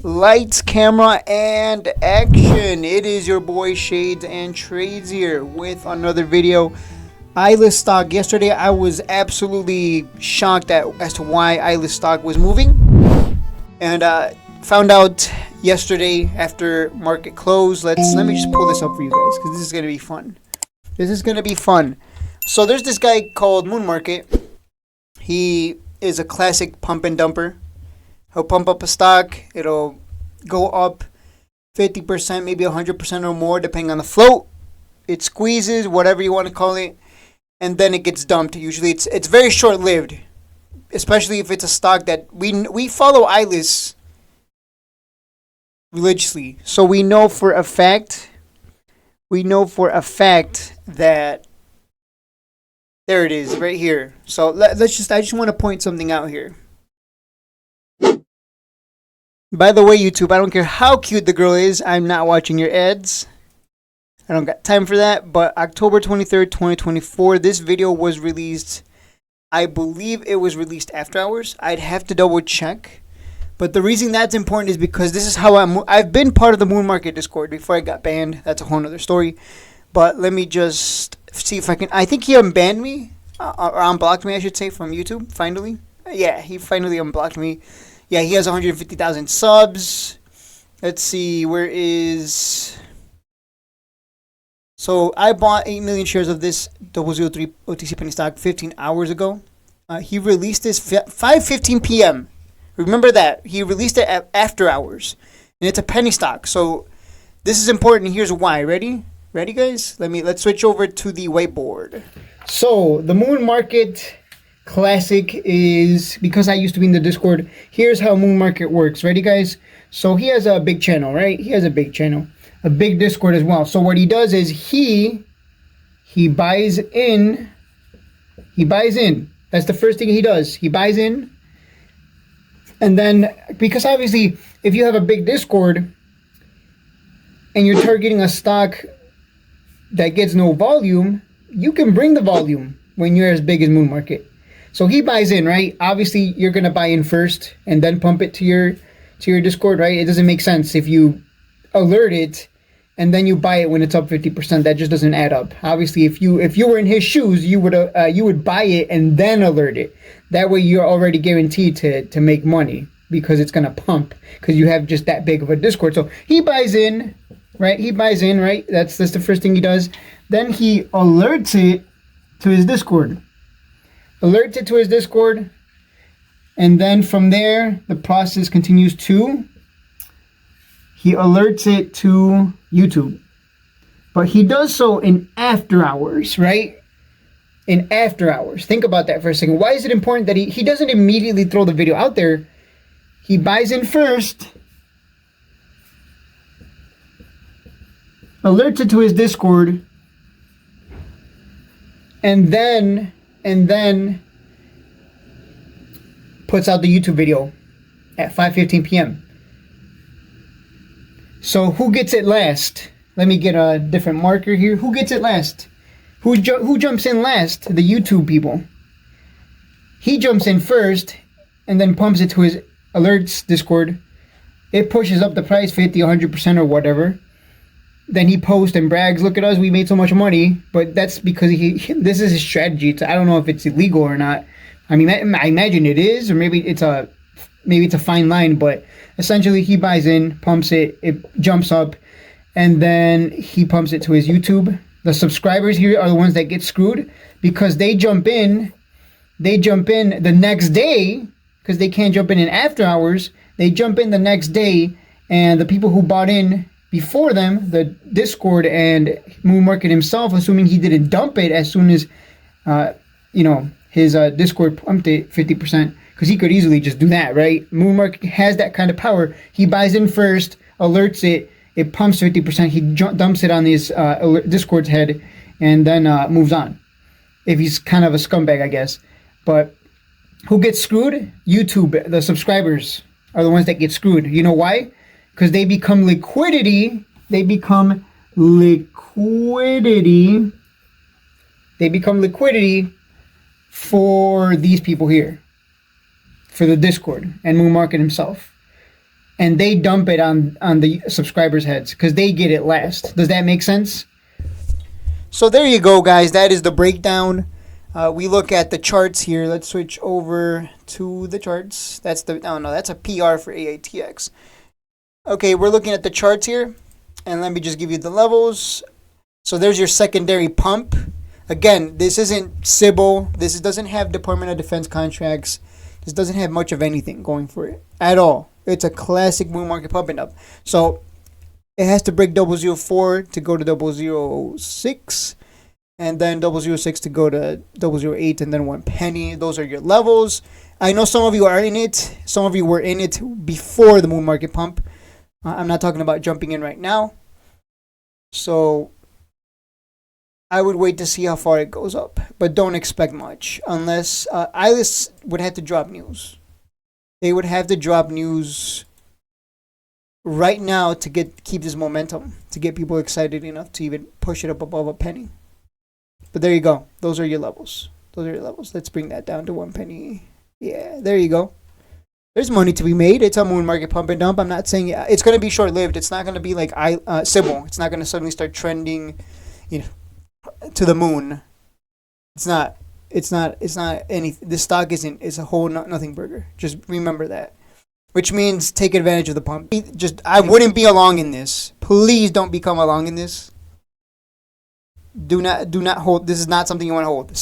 Lights, camera, and action. It is your boy Shades and Trades here with another video. Ilus stock. Yesterday I was absolutely shocked as to why Ilus stock was moving, and found out yesterday after market close. Let me just pull this up for you guys because this is gonna be fun. This is gonna be fun. So there's this guy called Moon Market. He is a classic pump and dumper. He'll pump up a stock. It'll go up 50%, maybe 100% or more, depending on the float. It squeezes, whatever you want to call it, and then it gets dumped. Usually, it's very short-lived, especially if it's a stock that we follow Ilus religiously. So we know for a fact. That there it is, right here. So I just want to point something out here. By the way, YouTube, I don't care how cute the girl is. I'm not watching your ads. I don't got time for that. But October 23rd, 2024, this video was released. I believe it was released after hours. I'd have to double check. But the reason that's important is because this is how I've been part of the Moon Market Discord before I got banned. That's a whole nother story. But let me just see if I can. I think he unbanned me. Or unblocked me, I should say, from YouTube, finally. Yeah, he finally unblocked me. Yeah, he has 150,000 subs. Let's see, where is... So, I bought 8 million shares of this 003 OTC penny stock 15 hours ago. He released this 5:15 p.m. Remember that. He released it after hours. And it's a penny stock. So, this is important. Here's why. Ready? Ready, guys? Let's switch over to the whiteboard. So, the Moon Market Classic is, because I used to be in the Discord, here's how Moon Market works. Ready, guys? So he has a big channel, right? He has a big channel, a big Discord as well. So what he does is he buys in. That's the first thing he does. He buys in. And then, because obviously, if you have a big Discord and you're targeting a stock that gets no volume, you can bring the volume when you're as big as Moon Market. So he buys in, right? Obviously, you're going to buy in first and then pump it to your Discord, right? It doesn't make sense if you alert it and then you buy it when it's up 50%. That just doesn't add up. Obviously, if you were in his shoes, you would buy it and then alert it. That way, you're already guaranteed to make money because it's going to pump because you have just that big of a Discord. So he buys in, right? Right? That's the first thing he does. Then he alerts it to his Discord. And then from there, the process continues to, he alerts it to YouTube. But he does so in after hours, right? In after hours. Think about that for a second. Why is it important that he doesn't immediately throw the video out there? He buys in first, alerts it to his Discord, and then puts out the YouTube video at 5:15 p.m. So who gets it last? Let me get a different marker here. Who gets it last? Who jumps in last? The YouTube people. He jumps in first and then pumps it to his alerts Discord. It pushes up the price 50, 100% or whatever. Then he posts and brags, look at us, we made so much money. But that's because this is his strategy. I don't know if it's illegal or not. I mean, I imagine it is, or maybe it's a fine line. But essentially, he buys in, pumps it, it jumps up, and then he pumps it to his YouTube. The subscribers here are the ones that get screwed because they jump in the next day because they can't jump in after hours. They jump in the next day, and the people who bought in before them, the Discord and Moon Market himself, assuming he didn't dump it as soon as, his Discord pumped it 50%, because he could easily just do that, right? Moon Market has that kind of power. He buys in first, alerts it, it pumps 50%, he dumps it on his Discord's head, and then moves on. If he's kind of a scumbag, I guess. But who gets screwed? YouTube. The subscribers are the ones that get screwed. You know why? Because they become liquidity. They become liquidity for these people here, for the Discord and Moon Market himself. and they dump it on the subscribers' heads because they get it last. Does that make sense? So there you go, guys. That is the breakdown. We look at the charts here. Let's switch over to the charts. That's the no, that's a PR for AATX. Okay, we're looking at the charts here, and let me just give you the levels. So there's your secondary pump. Again, this isn't Sybil. This doesn't have Department of Defense contracts. This doesn't have much of anything going for it at all. It's a classic moon market pump and up. So it has to break 004 to go to 006, and then 006 to go to 008, and then 1 penny. Those are your levels. I know some of you are in it. Some of you were in it before the moon market pump. I'm not talking about jumping in right now. So I would wait to see how far it goes up, but don't expect much unless Ilus would have to drop news. They would have to drop news right now to keep this momentum, to get people excited enough to even push it up above a penny. But there you go. Those are your levels. Those are your levels. Let's bring that down to 1 penny. Yeah, there you go. There's money to be made. It's a moon market pump and dump. I'm not saying it's going to be short-lived. It's not going to be like Sybil. It's not going to suddenly start trending, to the moon. It's not anything. This stock isn't. It's a whole nothing burger. Just remember that. Which means take advantage of the pump. I wouldn't be along in this. Please don't become along in this. Do not hold. This is not something you want to hold.